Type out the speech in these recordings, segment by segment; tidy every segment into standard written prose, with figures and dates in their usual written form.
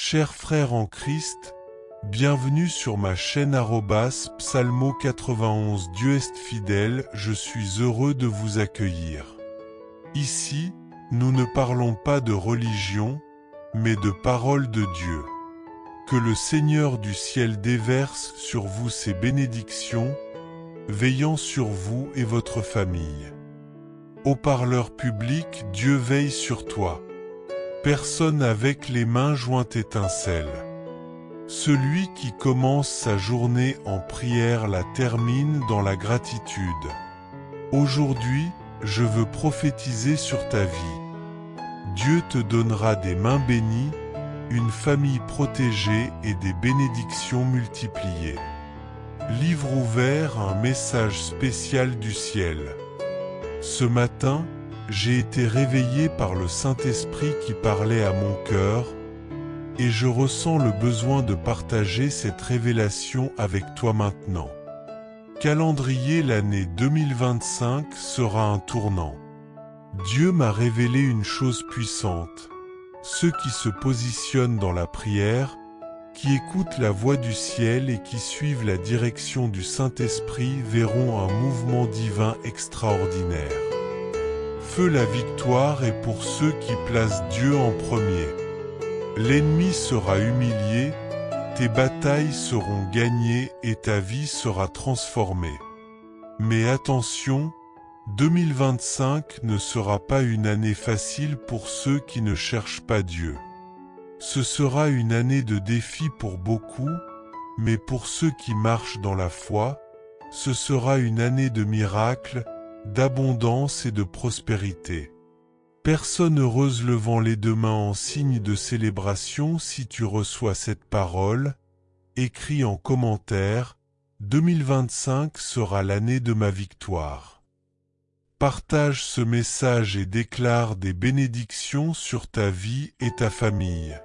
Chers frères en Christ, bienvenue sur ma chaîne Psalmo 91. Dieu est fidèle, je suis heureux de vous accueillir. Ici, nous ne parlons pas de religion, mais de parole de Dieu. Que le Seigneur du ciel déverse sur vous ses bénédictions, veillant sur vous et votre famille. Haut-parleur public, Dieu veille sur toi. Personne avec les mains jointes étincelle. Celui qui commence sa journée en prière la termine dans la gratitude. Aujourd'hui, je veux prophétiser sur ta vie. Dieu te donnera des mains bénies, une famille protégée et des bénédictions multipliées. Livre ouvert, un message spécial du ciel. Ce matin, j'ai été réveillé par le Saint-Esprit qui parlait à mon cœur, et je ressens le besoin de partager cette révélation avec toi maintenant. Calendrier, l'année 2025 sera un tournant. Dieu m'a révélé une chose puissante. Ceux qui se positionnent dans la prière, qui écoutent la voix du ciel et qui suivent la direction du Saint-Esprit verront un mouvement divin extraordinaire. Feu, la victoire est pour ceux qui placent Dieu en premier. L'ennemi sera humilié, tes batailles seront gagnées et ta vie sera transformée. Mais attention, 2025 ne sera pas une année facile pour ceux qui ne cherchent pas Dieu. Ce sera une année de défis pour beaucoup, mais pour ceux qui marchent dans la foi, ce sera une année de miracles, d'abondance et de prospérité. Personne heureuse levant les deux mains en signe de célébration. Si tu reçois cette parole, écris en commentaire, 2025 sera l'année de ma victoire. Partage ce message et déclare des bénédictions sur ta vie et ta famille.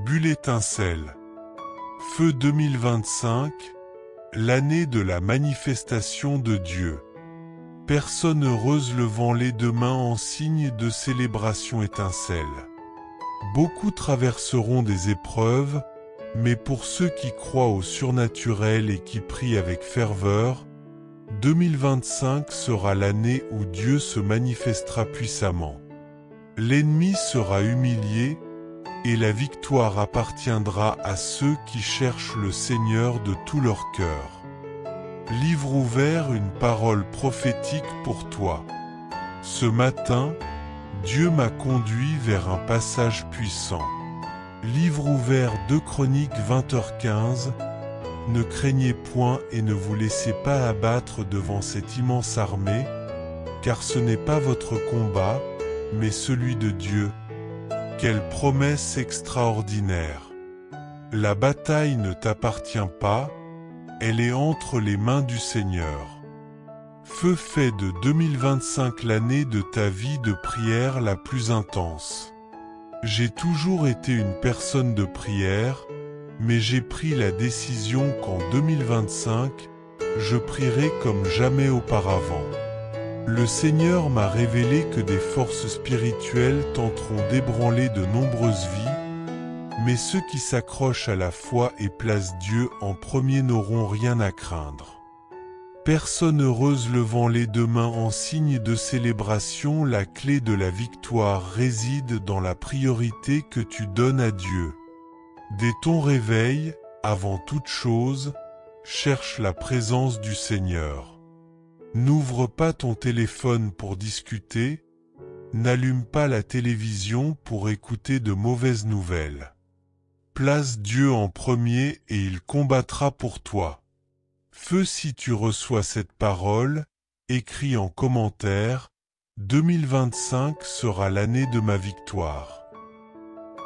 Bulle étincelle. Feu 2025, l'année de la manifestation de Dieu. Personne heureuse levant les deux mains en signe de célébration étincelle. Beaucoup traverseront des épreuves, mais pour ceux qui croient au surnaturel et qui prient avec ferveur, 2025 sera l'année où Dieu se manifestera puissamment. L'ennemi sera humilié, et la victoire appartiendra à ceux qui cherchent le Seigneur de tout leur cœur. Livre ouvert, une parole prophétique pour toi. Ce matin, Dieu m'a conduit vers un passage puissant. Livre ouvert, 2 Chroniques 20h15. Ne craignez point et ne vous laissez pas abattre devant cette immense armée, car ce n'est pas votre combat, mais celui de Dieu. Quelle promesse extraordinaire! La bataille ne t'appartient pas, elle est entre les mains du Seigneur. Feu fait de 2025 l'année de ta vie de prière la plus intense. J'ai toujours été une personne de prière, mais j'ai pris la décision qu'en 2025, je prierai comme jamais auparavant. Le Seigneur m'a révélé que des forces spirituelles tenteront d'ébranler de nombreuses vies, mais ceux qui s'accrochent à la foi et placent Dieu en premier n'auront rien à craindre. Personne heureuse levant les deux mains en signe de célébration. La clé de la victoire réside dans la priorité que tu donnes à Dieu. Dès ton réveil, avant toute chose, cherche la présence du Seigneur. N'ouvre pas ton téléphone pour discuter, n'allume pas la télévision pour écouter de mauvaises nouvelles. Place Dieu en premier et il combattra pour toi. Feu, si tu reçois cette parole, écris en commentaire, 2025 sera l'année de ma victoire.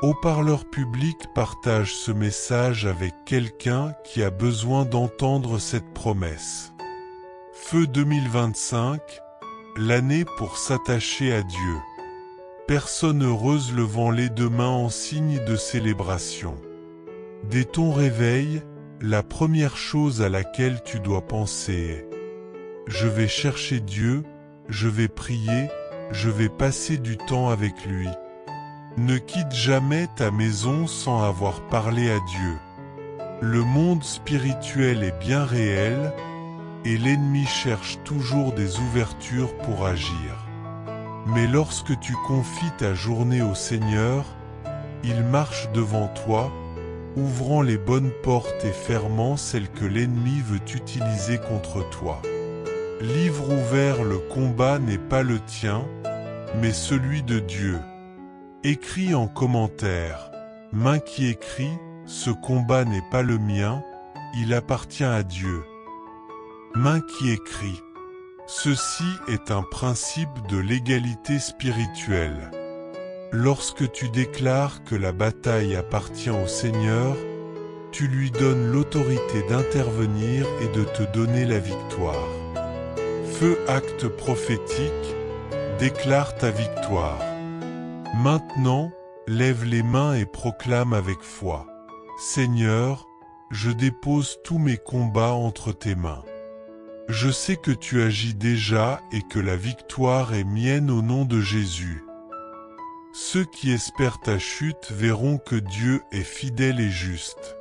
Haut-parleur public, partage ce message avec quelqu'un qui a besoin d'entendre cette promesse. Feu 2025, l'année pour s'attacher à Dieu. Personne heureuse levant les deux mains en signe de célébration. Dès ton réveil, la première chose à laquelle tu dois penser est « Je vais chercher Dieu, je vais prier, je vais passer du temps avec lui ». Ne quitte jamais ta maison sans avoir parlé à Dieu. Le monde spirituel est bien réel, et l'ennemi cherche toujours des ouvertures pour agir. Mais lorsque tu confies ta journée au Seigneur, il marche devant toi, ouvrant les bonnes portes et fermant celles que l'ennemi veut utiliser contre toi. Livre ouvert, le combat n'est pas le tien, mais celui de Dieu. Écris en commentaire, main qui écrit, ce combat n'est pas le mien, il appartient à Dieu. Main qui écrit. Ceci est un principe de l'égalité spirituelle. Lorsque tu déclares que la bataille appartient au Seigneur, tu lui donnes l'autorité d'intervenir et de te donner la victoire. Feu acte prophétique, déclare ta victoire. Maintenant, lève les mains et proclame avec foi. Seigneur, je dépose tous mes combats entre tes mains. Je sais que tu agis déjà et que la victoire est mienne au nom de Jésus. Ceux qui espèrent ta chute verront que Dieu est fidèle et juste.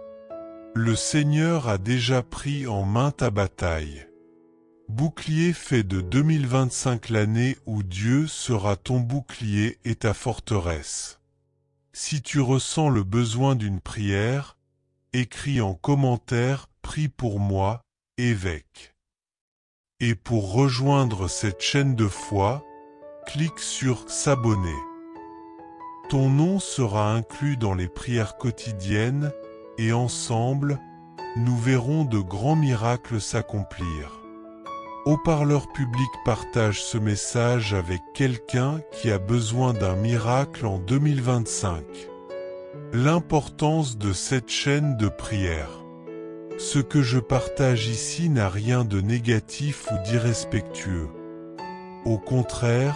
Le Seigneur a déjà pris en main ta bataille. Bouclier fait de 2025 l'année où Dieu sera ton bouclier et ta forteresse. Si tu ressens le besoin d'une prière, écris en commentaire « Prie pour moi, évêque ». Et pour rejoindre cette chaîne de foi, clique sur « S'abonner ». Ton nom sera inclus dans les prières quotidiennes et ensemble, nous verrons de grands miracles s'accomplir. Haut-parleur public partage ce message avec quelqu'un qui a besoin d'un miracle en 2025. L'importance de cette chaîne de prière. Ce que je partage ici n'a rien de négatif ou d'irrespectueux. Au contraire,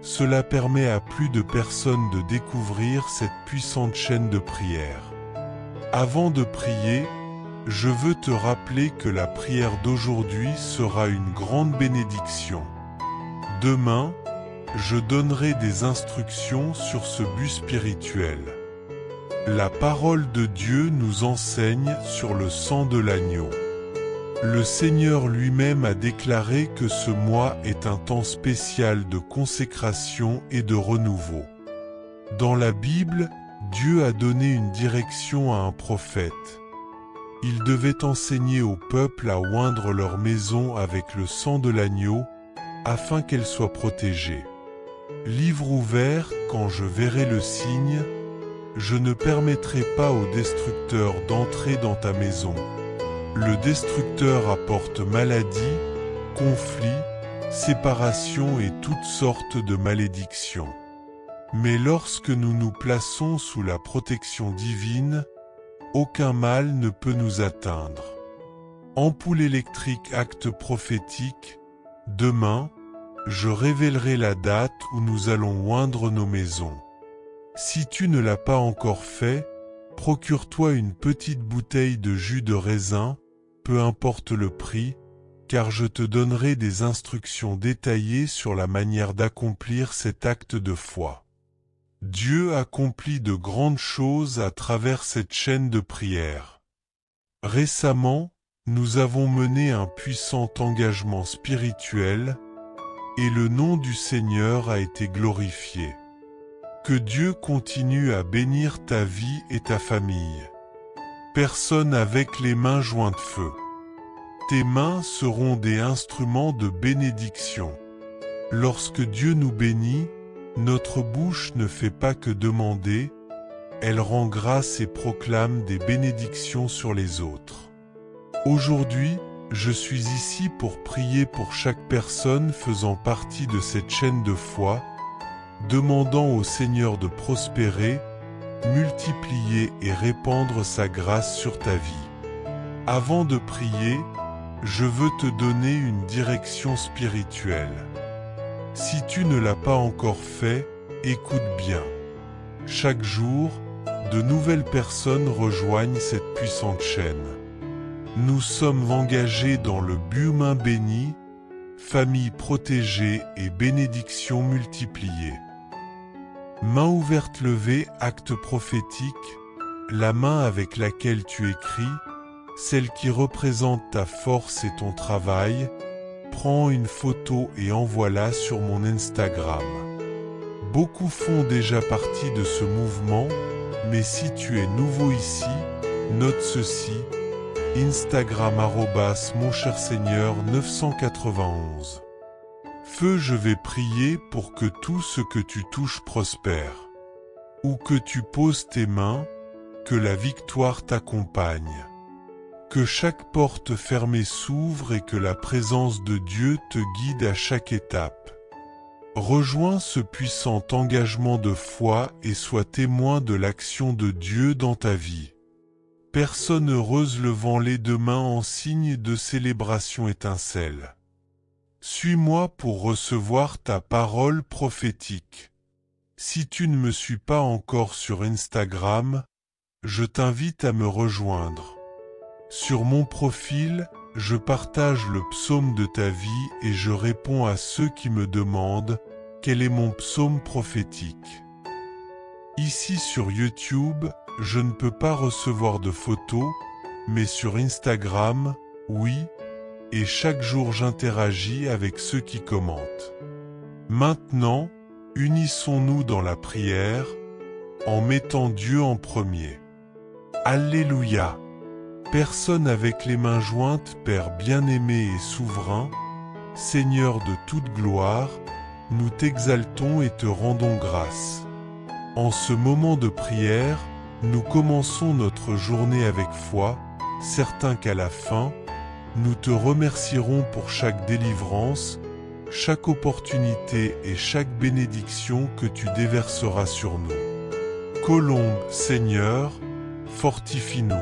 cela permet à plus de personnes de découvrir cette puissante chaîne de prière. Avant de prier, je veux te rappeler que la prière d'aujourd'hui sera une grande bénédiction. Demain, je donnerai des instructions sur ce but spirituel. La parole de Dieu nous enseigne sur le sang de l'agneau. Le Seigneur lui-même a déclaré que ce mois est un temps spécial de consécration et de renouveau. Dans la Bible, Dieu a donné une direction à un prophète. Il devait enseigner au peuple à oindre leur maison avec le sang de l'agneau, afin qu'elle soit protégée. Livre ouvert, quand je verrai le signe, je ne permettrai pas au destructeur d'entrer dans ta maison. Le destructeur apporte maladie, conflit, séparation et toutes sortes de malédictions. Mais lorsque nous nous plaçons sous la protection divine, aucun mal ne peut nous atteindre. Ampoule électrique acte prophétique, demain, je révélerai la date où nous allons oindre nos maisons. Si tu ne l'as pas encore fait, procure-toi une petite bouteille de jus de raisin, peu importe le prix, car je te donnerai des instructions détaillées sur la manière d'accomplir cet acte de foi. Dieu accomplit de grandes choses à travers cette chaîne de prière. Récemment, nous avons mené un puissant engagement spirituel, et le nom du Seigneur a été glorifié. Que Dieu continue à bénir ta vie et ta famille. Personne avec les mains jointes feu. Tes mains seront des instruments de bénédiction. Lorsque Dieu nous bénit, notre bouche ne fait pas que demander, elle rend grâce et proclame des bénédictions sur les autres. Aujourd'hui, je suis ici pour prier pour chaque personne faisant partie de cette chaîne de foi, demandant au Seigneur de prospérer, multiplier et répandre sa grâce sur ta vie. Avant de prier, je veux te donner une direction spirituelle. Si tu ne l'as pas encore fait, écoute bien. Chaque jour, de nouvelles personnes rejoignent cette puissante chaîne. Nous sommes engagés dans le but humain béni, famille protégée et bénédictions multipliées. Main ouverte levée, acte prophétique, la main avec laquelle tu écris, celle qui représente ta force et ton travail, prends une photo et envoie-la sur mon Instagram. Beaucoup font déjà partie de ce mouvement, mais si tu es nouveau ici, note ceci, Instagram @moncherseigneur991. Feu, je vais prier pour que tout ce que tu touches prospère. Où que tu poses tes mains, que la victoire t'accompagne. Que chaque porte fermée s'ouvre et que la présence de Dieu te guide à chaque étape. Rejoins ce puissant engagement de foi et sois témoin de l'action de Dieu dans ta vie. Personne heureuse levant les deux mains en signe de célébration étincelle. Suis-moi pour recevoir ta parole prophétique. Si tu ne me suis pas encore sur Instagram, je t'invite à me rejoindre. Sur mon profil, je partage le psaume de ta vie et je réponds à ceux qui me demandent quel est mon psaume prophétique. Ici sur YouTube, je ne peux pas recevoir de photos, mais sur Instagram, oui, et chaque jour j'interagis avec ceux qui commentent. Maintenant, unissons-nous dans la prière, en mettant Dieu en premier. Alléluia! Personne avec les mains jointes, Père bien-aimé et souverain, Seigneur de toute gloire, nous t'exaltons et te rendons grâce. En ce moment de prière, nous commençons notre journée avec foi, certains qu'à la fin, nous te remercierons pour chaque délivrance, chaque opportunité et chaque bénédiction que tu déverseras sur nous. Colombe, Seigneur, fortifie-nous.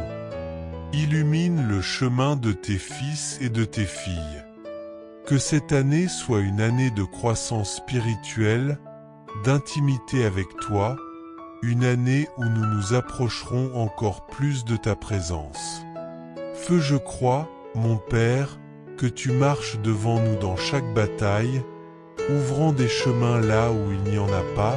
Illumine le chemin de tes fils et de tes filles. Que cette année soit une année de croissance spirituelle, d'intimité avec toi, une année où nous nous approcherons encore plus de ta présence. Feu, je crois, mon Père, que tu marches devant nous dans chaque bataille, ouvrant des chemins là où il n'y en a pas,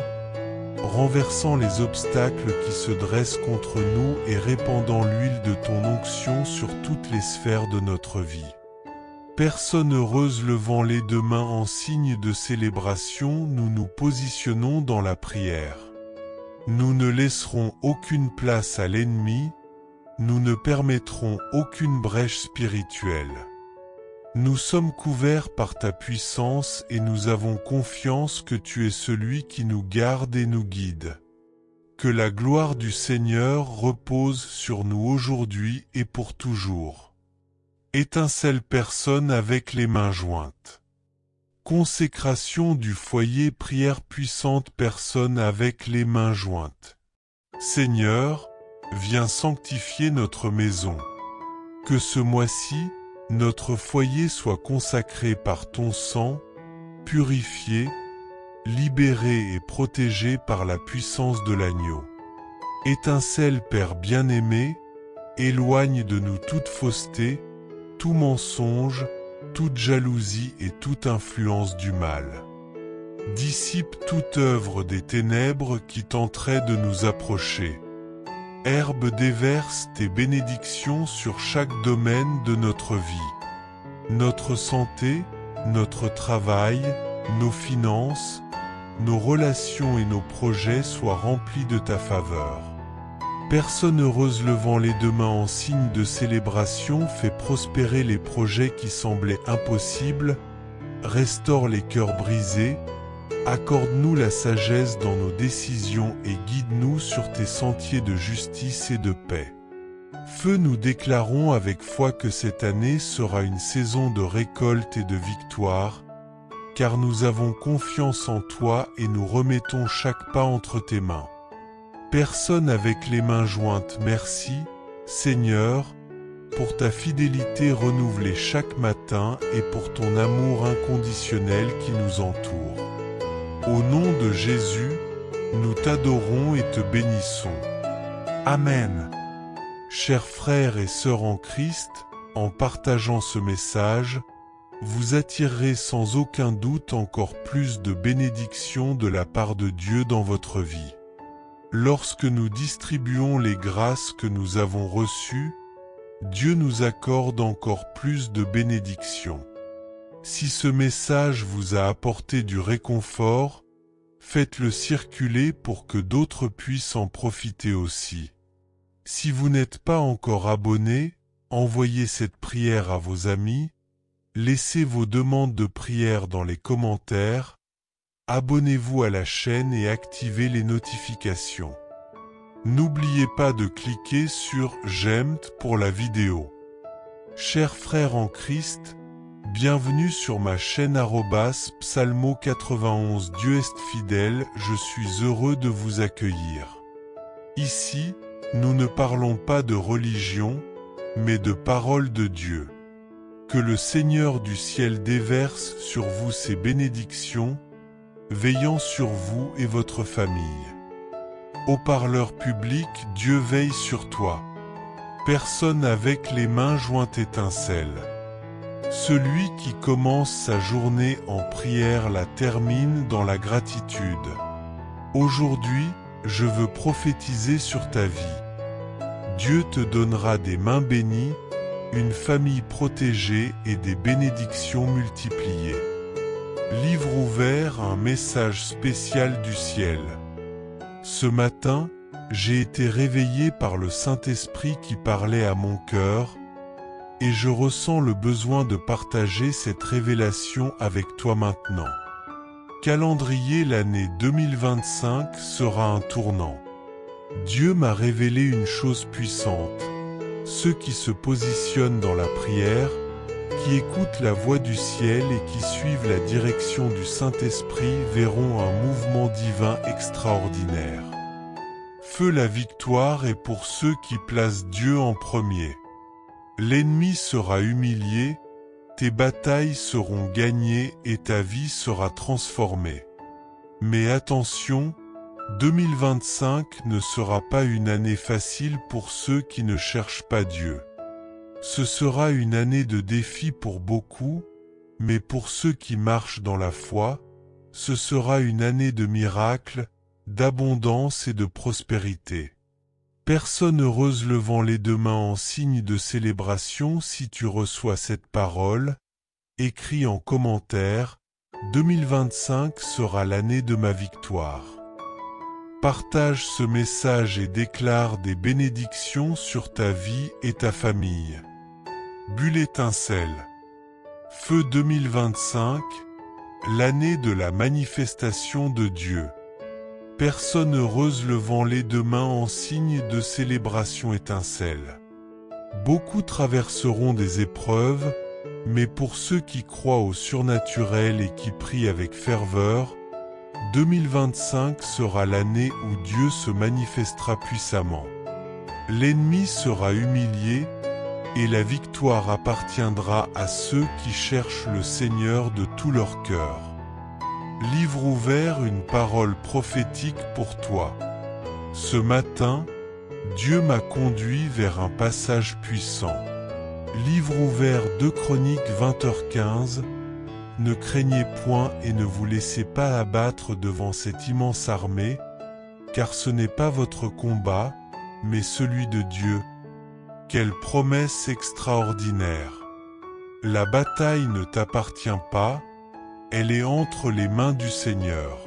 renversant les obstacles qui se dressent contre nous et répandant l'huile de ton onction sur toutes les sphères de notre vie. Personne heureuse levant les deux mains en signe de célébration, nous nous positionnons dans la prière. Nous ne laisserons aucune place à l'ennemi, nous ne permettrons aucune brèche spirituelle. Nous sommes couverts par ta puissance et nous avons confiance que tu es celui qui nous garde et nous guide. Que la gloire du Seigneur repose sur nous aujourd'hui et pour toujours. Étincelle personne avec les mains jointes. Consécration du foyer, prière puissante, personne avec les mains jointes. Seigneur, viens sanctifier notre maison. Que ce mois-ci, notre foyer soit consacré par ton sang, purifié, libéré et protégé par la puissance de l'agneau. Étincelle, Père bien-aimé, éloigne de nous toute fausseté, tout mensonge, toute jalousie et toute influence du mal. Dissipe toute œuvre des ténèbres qui tenterait de nous approcher. Herbe, déverse tes bénédictions sur chaque domaine de notre vie. Notre santé, notre travail, nos finances, nos relations et nos projets soient remplis de ta faveur. Personne heureuse levant les deux mains en signe de célébration fait prospérer les projets qui semblaient impossibles, restaure les cœurs brisés, accorde-nous la sagesse dans nos décisions et guide-nous sur tes sentiers de justice et de paix. Feu, nous déclarons avec foi que cette année sera une saison de récolte et de victoire, car nous avons confiance en toi et nous remettons chaque pas entre tes mains. Personne avec les mains jointes, merci, Seigneur, pour ta fidélité renouvelée chaque matin et pour ton amour inconditionnel qui nous entoure. Au nom de Jésus, nous t'adorons et te bénissons. Amen. Chers frères et sœurs en Christ, en partageant ce message, vous attirerez sans aucun doute encore plus de bénédictions de la part de Dieu dans votre vie. Lorsque nous distribuons les grâces que nous avons reçues, Dieu nous accorde encore plus de bénédictions. Si ce message vous a apporté du réconfort, faites-le circuler pour que d'autres puissent en profiter aussi. Si vous n'êtes pas encore abonné, envoyez cette prière à vos amis, laissez vos demandes de prière dans les commentaires, abonnez-vous à la chaîne et activez les notifications. N'oubliez pas de cliquer sur « J'aime » pour la vidéo. Chers frères en Christ, bienvenue sur ma chaîne @psalmo91 Dieu est fidèle, je suis heureux de vous accueillir. Ici, nous ne parlons pas de religion, mais de parole de Dieu. Que le Seigneur du ciel déverse sur vous ses bénédictions, veillant sur vous et votre famille. Haut-parleur public, Dieu veille sur toi. Personne avec les mains jointes étincelle. Celui qui commence sa journée en prière la termine dans la gratitude. Aujourd'hui, je veux prophétiser sur ta vie. Dieu te donnera des mains bénies, une famille protégée et des bénédictions multipliées. Livre ouvert, un message spécial du ciel. Ce matin, j'ai été réveillé par le Saint-Esprit qui parlait à mon cœur, et je ressens le besoin de partager cette révélation avec toi maintenant. Calendrier, l'année 2025 sera un tournant. Dieu m'a révélé une chose puissante. Ceux qui se positionnent dans la prière, qui écoutent la voix du ciel et qui suivent la direction du Saint-Esprit verront un mouvement divin extraordinaire. Feu, la victoire est pour ceux qui placent Dieu en premier. L'ennemi sera humilié, tes batailles seront gagnées et ta vie sera transformée. Mais attention, 2025 ne sera pas une année facile pour ceux qui ne cherchent pas Dieu. Ce sera une année de défis pour beaucoup, mais pour ceux qui marchent dans la foi, ce sera une année de miracles, d'abondance et de prospérité. Personne heureuse levant les deux mains en signe de célébration si tu reçois cette parole, écris en commentaire, 2025 sera l'année de ma victoire. Partage ce message et déclare des bénédictions sur ta vie et ta famille. Bulle étincelle. Feu 2025, l'année de la manifestation de Dieu. Personne heureuse levant les deux mains en signe de célébration étincelle. Beaucoup traverseront des épreuves, mais pour ceux qui croient au surnaturel et qui prient avec ferveur, 2025 sera l'année où Dieu se manifestera puissamment. L'ennemi sera humilié, et la victoire appartiendra à ceux qui cherchent le Seigneur de tout leur cœur. Livre ouvert, une parole prophétique pour toi. Ce matin, Dieu m'a conduit vers un passage puissant. Livre ouvert 2 Chroniques 20h15. Ne craignez point et ne vous laissez pas abattre devant cette immense armée, car ce n'est pas votre combat, mais celui de Dieu. Quelle promesse extraordinaire! La bataille ne t'appartient pas, elle est entre les mains du Seigneur.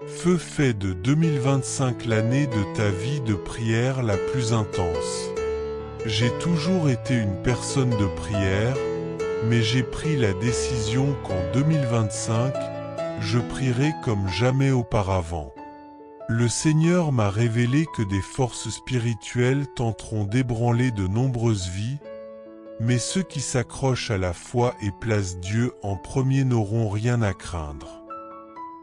Feu fait de 2025 l'année de ta vie de prière la plus intense. J'ai toujours été une personne de prière, mais j'ai pris la décision qu'en 2025, je prierai comme jamais auparavant. Le Seigneur m'a révélé que des forces spirituelles tenteront d'ébranler de nombreuses vies, mais ceux qui s'accrochent à la foi et placent Dieu en premier n'auront rien à craindre.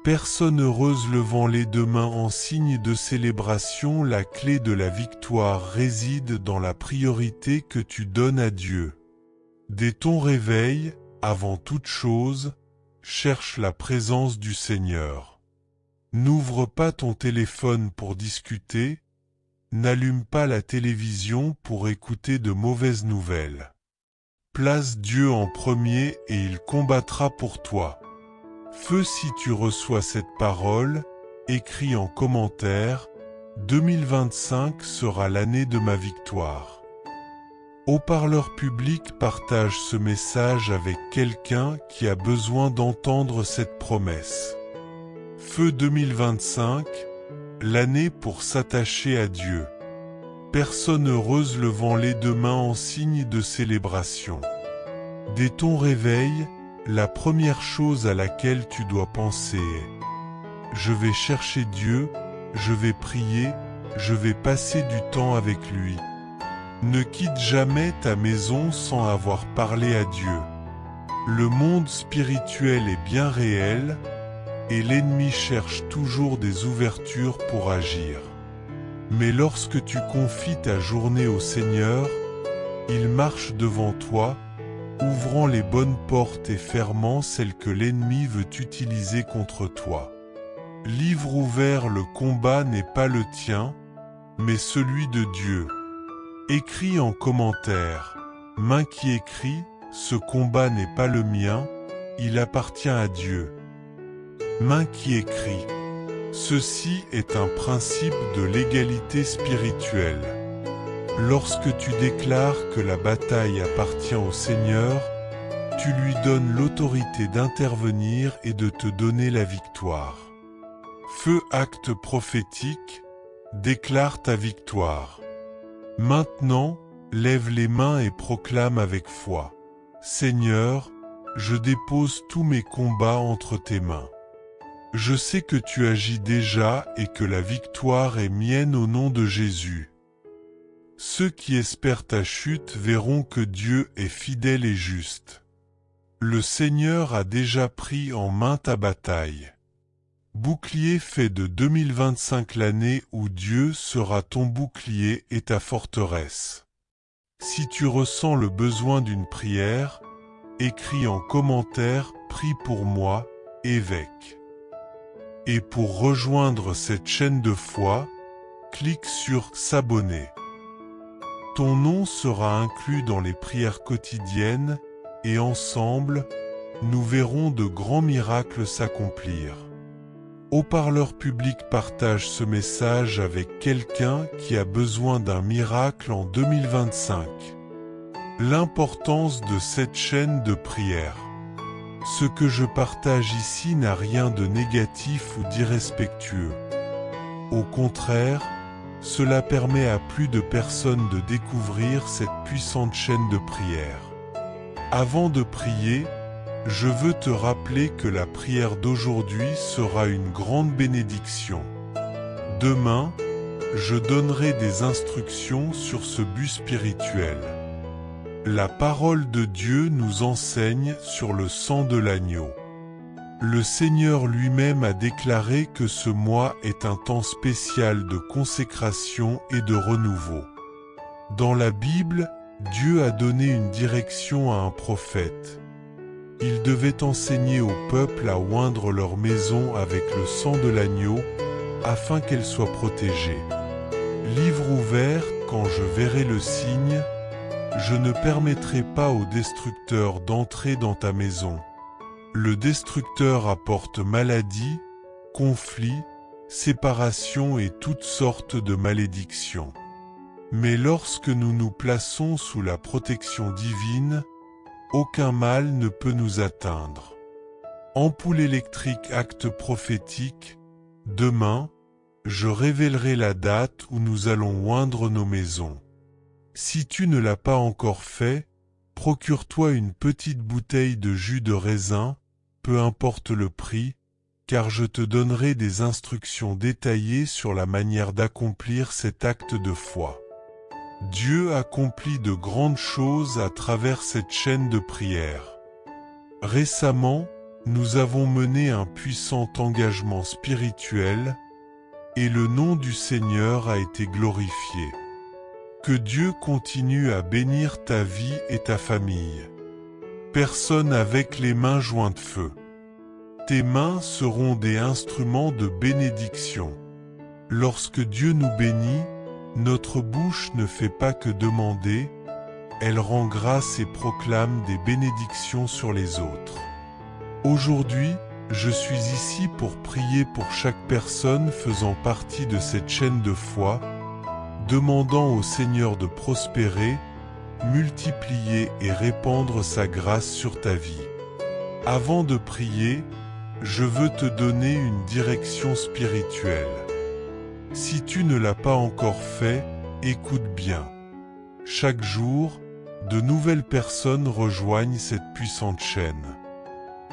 Personne heureuse levant les deux mains en signe de célébration, la clé de la victoire réside dans la priorité que tu donnes à Dieu. Dès ton réveil, avant toute chose, cherche la présence du Seigneur. N'ouvre pas ton téléphone pour discuter, n'allume pas la télévision pour écouter de mauvaises nouvelles. Place Dieu en premier et il combattra pour toi. Feu si tu reçois cette parole, écris en commentaire, 2025 sera l'année de ma victoire. Haut-parleur public partage ce message avec quelqu'un qui a besoin d'entendre cette promesse. Feu 2025, l'année pour s'attacher à Dieu. Personne heureuse levant les deux mains en signe de célébration. Dès ton réveil, la première chose à laquelle tu dois penser est « Je vais chercher Dieu, je vais prier, je vais passer du temps avec lui ». Ne quitte jamais ta maison sans avoir parlé à Dieu. Le monde spirituel est bien réel et l'ennemi cherche toujours des ouvertures pour agir. Mais lorsque tu confies ta journée au Seigneur, il marche devant toi, ouvrant les bonnes portes et fermant celles que l'ennemi veut utiliser contre toi. Livre ouvert, le combat n'est pas le tien, mais celui de Dieu. Écris en commentaire, main qui écrit, ce combat n'est pas le mien, il appartient à Dieu. Main qui écrit, ceci est un principe de l'égalité spirituelle. Lorsque tu déclares que la bataille appartient au Seigneur, tu lui donnes l'autorité d'intervenir et de te donner la victoire. Feu acte prophétique, déclare ta victoire. Maintenant, lève les mains et proclame avec foi. Seigneur, je dépose tous mes combats entre tes mains. Je sais que tu agis déjà et que la victoire est mienne au nom de Jésus. Ceux qui espèrent ta chute verront que Dieu est fidèle et juste. Le Seigneur a déjà pris en main ta bataille. Bouclier fait de 2025 l'année où Dieu sera ton bouclier et ta forteresse. Si tu ressens le besoin d'une prière, écris en commentaire « Prie pour moi, évêque ». Et pour rejoindre cette chaîne de foi, clique sur « S'abonner ». Ton nom sera inclus dans les prières quotidiennes et ensemble, nous verrons de grands miracles s'accomplir. Haut-parleur public partage ce message avec quelqu'un qui a besoin d'un miracle en 2025. L'importance de cette chaîne de prière. Ce que je partage ici n'a rien de négatif ou d'irrespectueux. Au contraire, cela permet à plus de personnes de découvrir cette puissante chaîne de prière. Avant de prier, je veux te rappeler que la prière d'aujourd'hui sera une grande bénédiction. Demain, je donnerai des instructions sur ce but spirituel. La parole de Dieu nous enseigne sur le sang de l'agneau. Le Seigneur lui-même a déclaré que ce mois est un temps spécial de consécration et de renouveau. Dans la Bible, Dieu a donné une direction à un prophète. Il devait enseigner au peuple à oindre leur maison avec le sang de l'agneau, afin qu'elle soit protégée. Livre ouvert, quand je verrai le signe, je ne permettrai pas au destructeur d'entrer dans ta maison. Le destructeur apporte maladie, conflit, séparation et toutes sortes de malédictions. Mais lorsque nous nous plaçons sous la protection divine, aucun mal ne peut nous atteindre. Ampoule électrique acte prophétique, demain, je révélerai la date où nous allons oindre nos maisons. Si tu ne l'as pas encore fait, procure-toi une petite bouteille de jus de raisin, peu importe le prix, car je te donnerai des instructions détaillées sur la manière d'accomplir cet acte de foi. Dieu accomplit de grandes choses à travers cette chaîne de prière. Récemment, nous avons mené un puissant engagement spirituel, et le nom du Seigneur a été glorifié. Que Dieu continue à bénir ta vie et ta famille. Personne avec les mains jointes feu. Tes mains seront des instruments de bénédiction. Lorsque Dieu nous bénit, notre bouche ne fait pas que demander, elle rend grâce et proclame des bénédictions sur les autres. Aujourd'hui, je suis ici pour prier pour chaque personne faisant partie de cette chaîne de foi, demandant au Seigneur de prospérer, multiplier et répandre sa grâce sur ta vie. Avant de prier, je veux te donner une direction spirituelle. Si tu ne l'as pas encore fait, écoute bien. Chaque jour, de nouvelles personnes rejoignent cette puissante chaîne.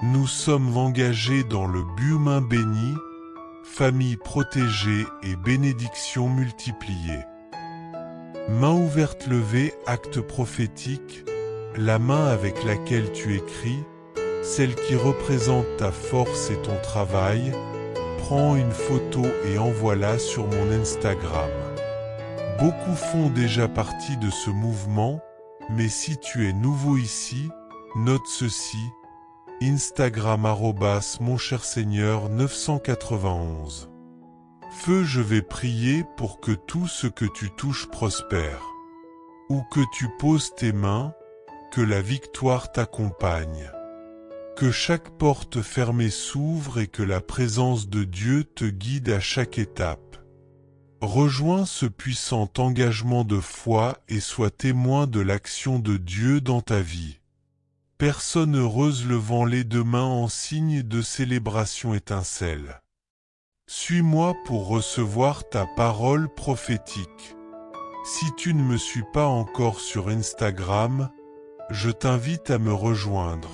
Nous sommes engagés dans le but humain béni, famille protégée et bénédictions multipliées. Main ouverte levée, acte prophétique, la main avec laquelle tu écris, celle qui représente ta force et ton travail, prends une photo et envoie-la sur mon Instagram. Beaucoup font déjà partie de ce mouvement, mais si tu es nouveau ici, note ceci, Instagram @moncherseigneur 991. Feu, je vais prier pour que tout ce que tu touches prospère. Où que tu poses tes mains, que la victoire t'accompagne. Que chaque porte fermée s'ouvre et que la présence de Dieu te guide à chaque étape. Rejoins ce puissant engagement de foi et sois témoin de l'action de Dieu dans ta vie. Personne heureuse levant les deux mains en signe de célébration étincelle. Suis-moi pour recevoir ta parole prophétique. Si tu ne me suis pas encore sur Instagram, je t'invite à me rejoindre.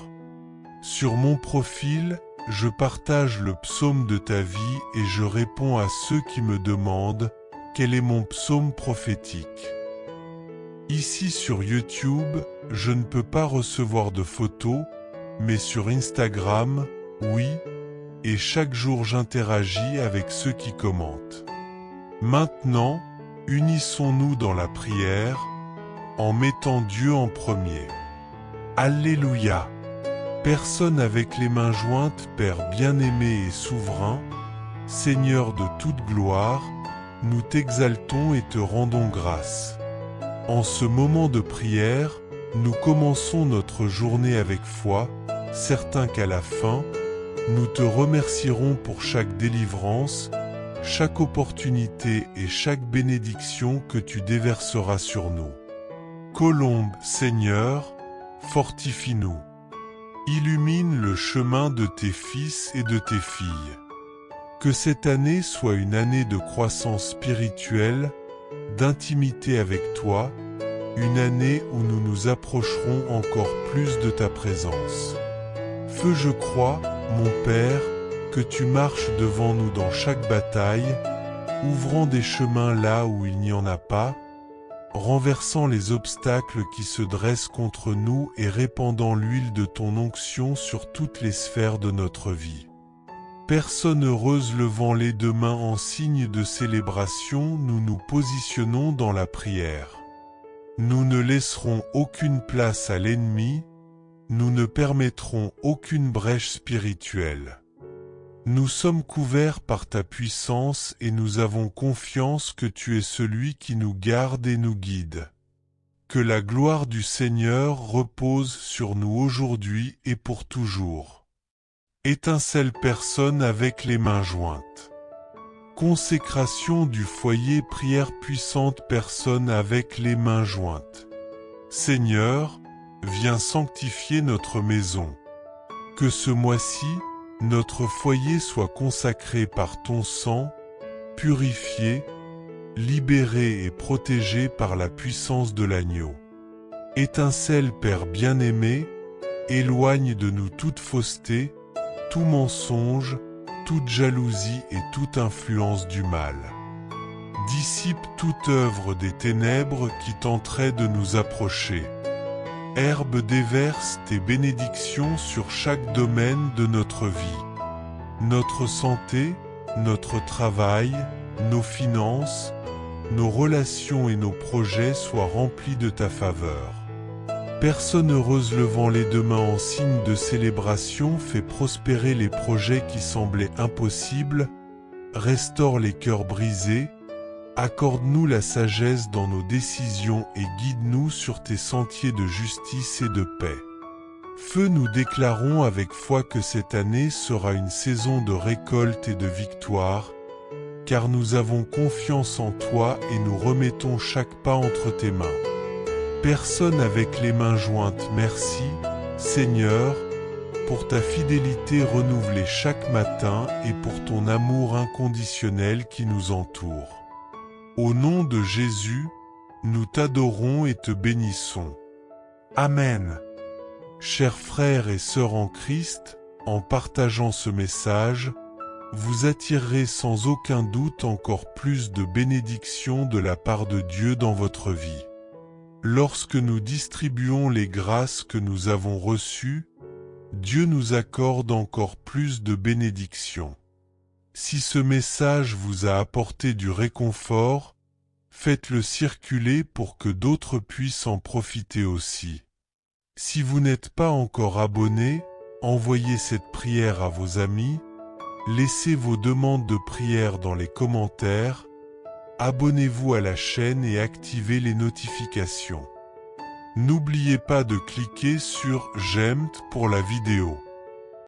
Sur mon profil, je partage le psaume de ta vie et je réponds à ceux qui me demandent quel est mon psaume prophétique. Ici sur YouTube, je ne peux pas recevoir de photos, mais sur Instagram, oui, et chaque jour j'interagis avec ceux qui commentent. Maintenant, unissons-nous dans la prière, en mettant Dieu en premier. Alléluia! Personne avec les mains jointes, Père bien-aimé et souverain, Seigneur de toute gloire, nous t'exaltons et te rendons grâce. En ce moment de prière, nous commençons notre journée avec foi, certains qu'à la fin, nous te remercierons pour chaque délivrance, chaque opportunité et chaque bénédiction que tu déverseras sur nous. Colombe, Seigneur, fortifie-nous. Illumine le chemin de tes fils et de tes filles. Que cette année soit une année de croissance spirituelle, d'intimité avec toi, une année où nous nous approcherons encore plus de ta présence. Feu, je crois, mon Père, que tu marches devant nous dans chaque bataille, ouvrant des chemins là où il n'y en a pas, renversant les obstacles qui se dressent contre nous et répandant l'huile de ton onction sur toutes les sphères de notre vie. Personne heureuse levant les deux mains en signe de célébration, nous nous positionnons dans la prière. Nous ne laisserons aucune place à l'ennemi, nous ne permettrons aucune brèche spirituelle. Nous sommes couverts par ta puissance et nous avons confiance que tu es celui qui nous garde et nous guide. Que la gloire du Seigneur repose sur nous aujourd'hui et pour toujours. Étincelle personne avec les mains jointes. Consécration du foyer, prière puissante personne avec les mains jointes. Seigneur, viens sanctifier notre maison. Que ce mois-ci, notre foyer soit consacré par ton sang, purifié, libéré et protégé par la puissance de l'agneau. Étincelle, Père bien-aimé, éloigne de nous toute fausseté, tout mensonge, toute jalousie et toute influence du mal. Dissipe toute œuvre des ténèbres qui tenterait de nous approcher. Herbe, déverse tes bénédictions sur chaque domaine de notre vie. Notre santé, notre travail, nos finances, nos relations et nos projets soient remplis de ta faveur. Personne heureuse levant les deux mains en signe de célébration fait prospérer les projets qui semblaient impossibles, restaure les cœurs brisés, Accorde-nous la sagesse dans nos décisions et guide-nous sur tes sentiers de justice et de paix. Feu, nous déclarons avec foi que cette année sera une saison de récolte et de victoire, car nous avons confiance en toi et nous remettons chaque pas entre tes mains. Personne avec les mains jointes, merci, Seigneur, pour ta fidélité renouvelée chaque matin et pour ton amour inconditionnel qui nous entoure. Au nom de Jésus, nous t'adorons et te bénissons. Amen. Chers frères et sœurs en Christ, en partageant ce message, vous attirerez sans aucun doute encore plus de bénédictions de la part de Dieu dans votre vie. Lorsque nous distribuons les grâces que nous avons reçues, Dieu nous accorde encore plus de bénédictions. Si ce message vous a apporté du réconfort, faites-le circuler pour que d'autres puissent en profiter aussi. Si vous n'êtes pas encore abonné, envoyez cette prière à vos amis, laissez vos demandes de prière dans les commentaires, abonnez-vous à la chaîne et activez les notifications. N'oubliez pas de cliquer sur « J'aime » pour la vidéo.